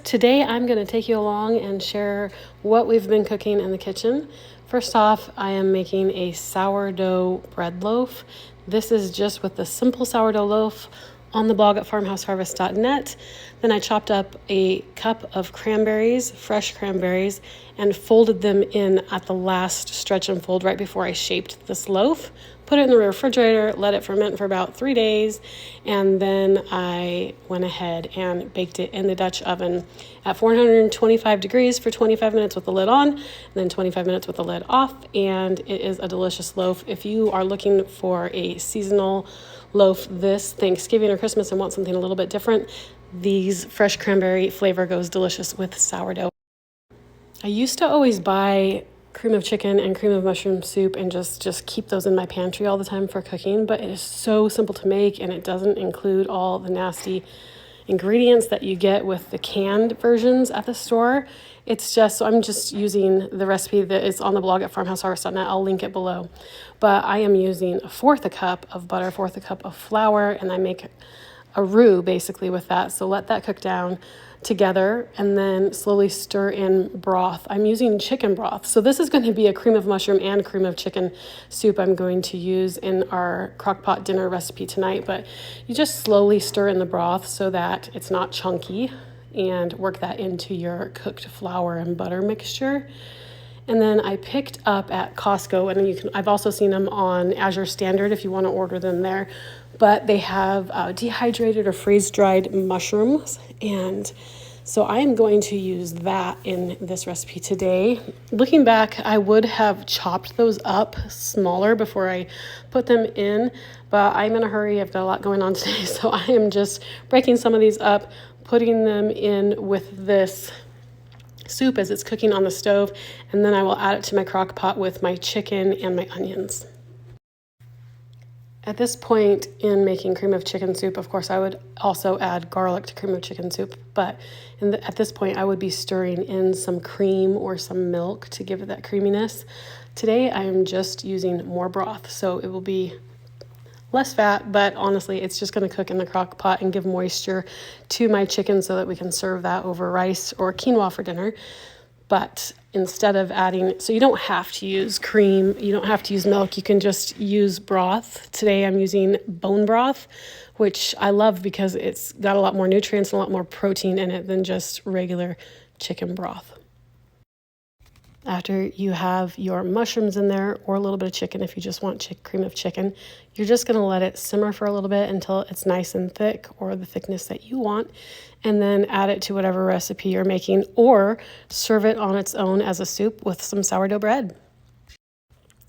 Today I'm going to take you along and share what we've been cooking in the kitchen. First off, I am making a sourdough bread loaf. This is just with the simple sourdough loaf on the blog at farmhouseharvest.net. Then I chopped up a cup of cranberries, fresh cranberries, and folded them in at the last stretch and fold right before I shaped this loaf. Put it in the refrigerator, let it ferment for about 3 days, and then I went ahead and baked it in the Dutch oven at 425 degrees for 25 minutes with the lid on, and then 25 minutes with the lid off, and it is a delicious loaf. If you are looking for a seasonal loaf this Thanksgiving or Christmas and want something a little bit different, these fresh cranberry flavor goes delicious with sourdough. I used to always buy cream of chicken and cream of mushroom soup and just keep those in my pantry all the time for cooking, but it is so simple to make and it doesn't include all the nasty ingredients that you get with the canned versions at the store. It's just, so I'm just using the recipe that is on the blog at farmhouseharvest.net. I'll link it below. But I am using 1/4 cup of butter, 1/4 cup of flour, and I make a roux basically with that. So let that cook down together and then slowly stir in broth. I'm using chicken broth. So this is going to be a cream of mushroom and cream of chicken soup I'm going to use in our crock pot dinner recipe tonight. But you just slowly stir in the broth so that it's not chunky and work that into your cooked flour and butter mixture. And then I picked up at Costco, and I've also seen them on Azure Standard if you want to order them there. But they have dehydrated or freeze-dried mushrooms, and so I am going to use that in this recipe today. Looking back, I would have chopped those up smaller before I put them in, but I'm in a hurry. I've got a lot going on today, so I am just breaking some of these up, putting them in with this soup as it's cooking on the stove, and then I will add it to my crock pot with my chicken and my onions. At this point in making cream of chicken soup, of course, I would also add garlic to cream of chicken soup, but at this point, I would be stirring in some cream or some milk to give it that creaminess. Today, I am just using more broth, so it will be less fat, but honestly, it's just going to cook in the crock pot and give moisture to my chicken so that we can serve that over rice or quinoa for dinner. But instead of adding, so you don't have to use cream, you don't have to use milk, you can just use broth. Today I'm using bone broth, which I love because it's got a lot more nutrients and a lot more protein in it than just regular chicken broth. After you have your mushrooms in there, or a little bit of chicken if you just want cream of chicken, you're just going to let it simmer for a little bit until it's nice and thick, or the thickness that you want, and then add it to whatever recipe you're making, or serve it on its own as a soup with some sourdough bread.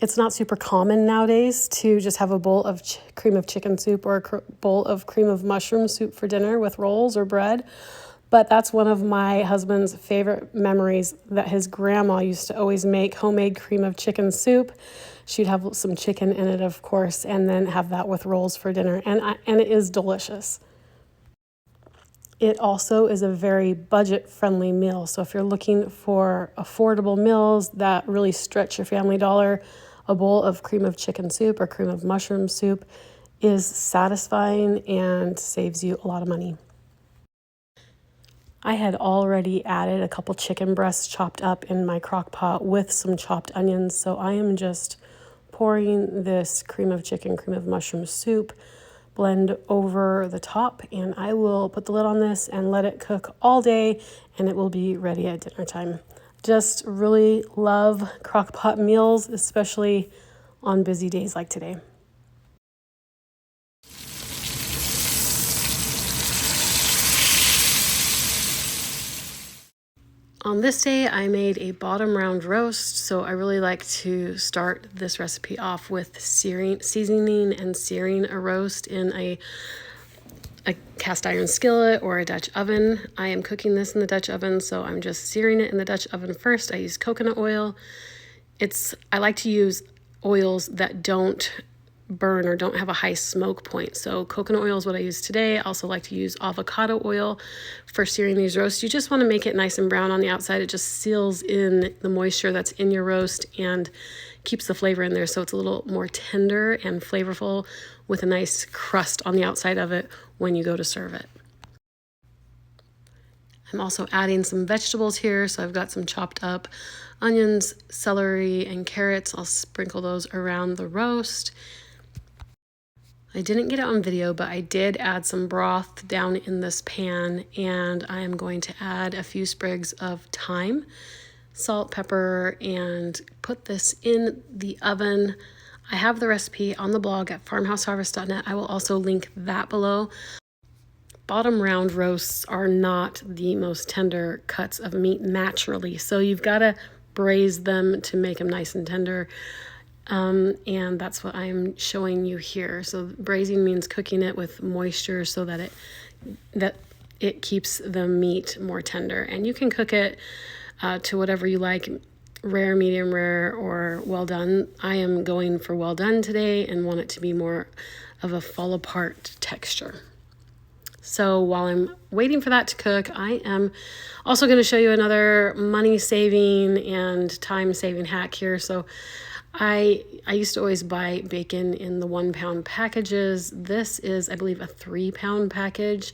It's not super common nowadays to just have a bowl of cream of chicken soup or a bowl of cream of mushroom soup for dinner with rolls or bread. But that's one of my husband's favorite memories, that his grandma used to always make homemade cream of chicken soup. She'd have some chicken in it, of course, and then have that with rolls for dinner. And it is delicious. It also is a very budget-friendly meal. So if you're looking for affordable meals that really stretch your family dollar, a bowl of cream of chicken soup or cream of mushroom soup is satisfying and saves you a lot of money. I had already added a couple chicken breasts chopped up in my crock pot with some chopped onions, so I am just pouring this cream of chicken, cream of mushroom soup blend over the top, and I will put the lid on this and let it cook all day, and it will be ready at dinner time. Just really love crock pot meals, especially on busy days like today. On this day, I made a bottom round roast, so I really like to start this recipe off with seasoning and searing a roast in a cast iron skillet or a Dutch oven. I am cooking this in the Dutch oven, so I'm just searing it in the Dutch oven first. I use coconut oil. I like to use oils that don't burn or don't have a high smoke point. So coconut oil is what I use today. I also like to use avocado oil for searing these roasts. You just want to make it nice and brown on the outside. It just seals in the moisture that's in your roast and keeps the flavor in there, so it's a little more tender and flavorful with a nice crust on the outside of it when you go to serve it. I'm also adding some vegetables here. So I've got some chopped up onions, celery, and carrots. I'll sprinkle those around the roast. I didn't get it on video, but I did add some broth down in this pan, and I am going to add a few sprigs of thyme, salt, pepper, and put this in the oven. I have the recipe on the blog at farmhouseharvest.net. I will also link that below. Bottom round roasts are not the most tender cuts of meat naturally, so you've got to braise them to make them nice and tender. And that's what I'm showing you here. So braising means cooking it with moisture so that it keeps the meat more tender. And you can cook it to whatever you like, rare, medium rare, or well done. I am going for well done today and want it to be more of a fall apart texture. So while I'm waiting for that to cook, I am also going to show you another money saving and time saving hack here. So I used to always buy bacon in the 1 pound packages. This is, I believe, a 3 pound package.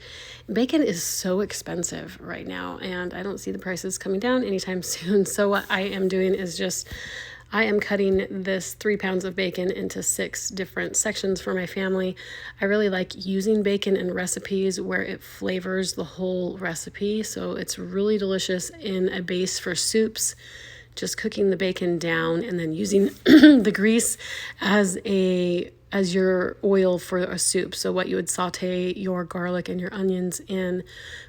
Bacon is so expensive right now, and I don't see the prices coming down anytime soon. So what I am doing is I am cutting this 3 pounds of bacon into 6 different sections for my family. I really like using bacon in recipes where it flavors the whole recipe. So it's really delicious in a base for soups. Just cooking the bacon down and then using the grease as your oil for a soup. So what you would saute your garlic and your onions in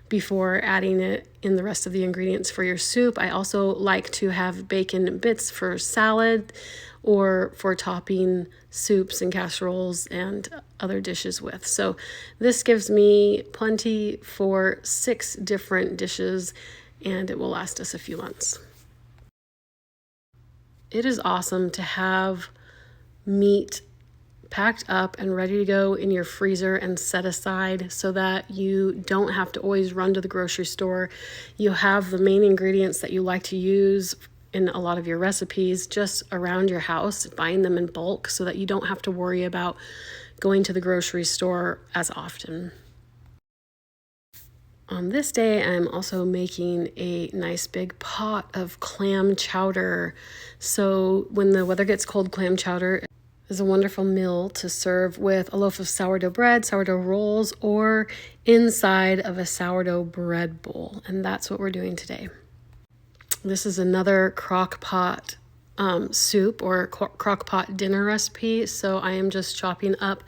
before adding it in the rest of the ingredients for your soup. I also like to have bacon bits for salad or for topping soups and casseroles and other dishes with. So this gives me plenty for 6 different dishes, and it will last us a few months. It is awesome to have meat packed up and ready to go in your freezer and set aside so that you don't have to always run to the grocery store. You have the main ingredients that you like to use in a lot of your recipes just around your house, buying them in bulk so that you don't have to worry about going to the grocery store as often. On this day, I'm also making a nice big pot of clam chowder. So when the weather gets cold, clam chowder is a wonderful meal to serve with a loaf of sourdough bread, sourdough rolls, or inside of a sourdough bread bowl. And that's what we're doing today. This is another crock pot soup or crock pot dinner recipe. So I am just chopping up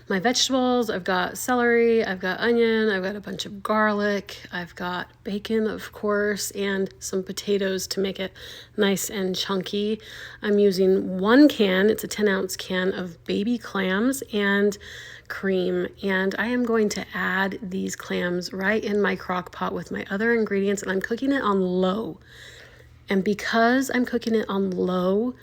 my vegetables. I've got celery, I've got onion, I've got a bunch of garlic, I've got bacon, of course, and some potatoes to make it nice and chunky. I'm using 1 can, it's a 10-ounce can of baby clams and cream, and I am going to add these clams right in my crock pot with my other ingredients, and I'm cooking it on low. And because I'm cooking it on low,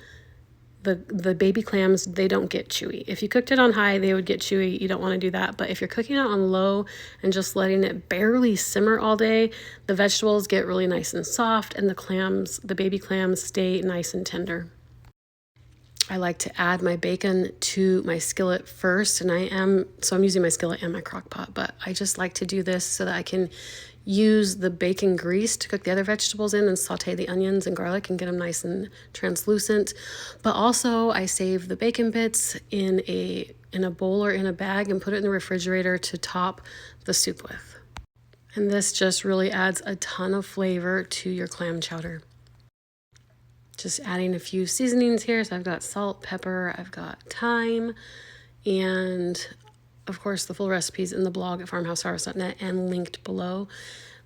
the baby clams, they don't get chewy. If you cooked it on high, they would get chewy. You don't want to do that. But if you're cooking it on low and just letting it barely simmer all day, the vegetables get really nice and soft, and the baby clams stay nice and tender. I like to add my bacon to my skillet first, and I'm using my skillet and my crock pot, but I just like to do this so that I can use the bacon grease to cook the other vegetables in and saute the onions and garlic and get them nice and translucent. But also I save the bacon bits in a bowl or in a bag and put it in the refrigerator to top the soup with. And this just really adds a ton of flavor to your clam chowder. Just adding a few seasonings here. So I've got salt, pepper, I've got thyme, and of course, the full recipe's in the blog at farmhouseharvest.net and linked below.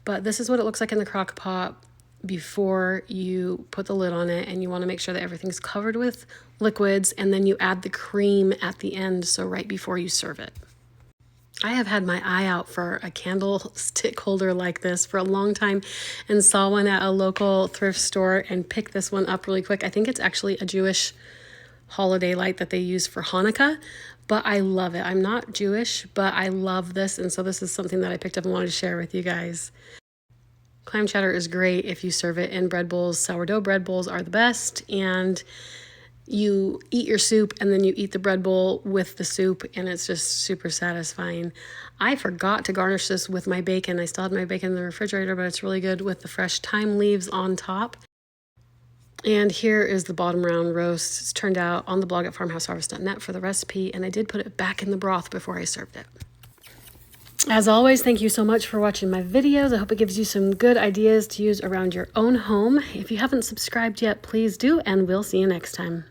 But this is what it looks like in the crock pot before you put the lid on it, and you want to make sure that everything's covered with liquids, and then you add the cream at the end, so right before you serve it. I have had my eye out for a candlestick holder like this for a long time and saw one at a local thrift store and picked this one up really quick. I think it's actually a Jewish holiday light that they use for Hanukkah, but I love it. I'm not Jewish, but I love this, and so this is something that I picked up and wanted to share with you guys. Clam chowder is great if you serve it in bread bowls. Sourdough bread bowls are the best, and you eat your soup and then you eat the bread bowl with the soup, and it's just super satisfying. I forgot to garnish this with my bacon. I still had my bacon in the refrigerator, but it's really good with the fresh thyme leaves on top. And here is the bottom round roast. It's turned out on the blog at farmhouseharvest.net for the recipe, and I did put it back in the broth before I served it. As always, thank you so much for watching my videos. I hope it gives you some good ideas to use around your own home. If you haven't subscribed yet, please do, and we'll see you next time.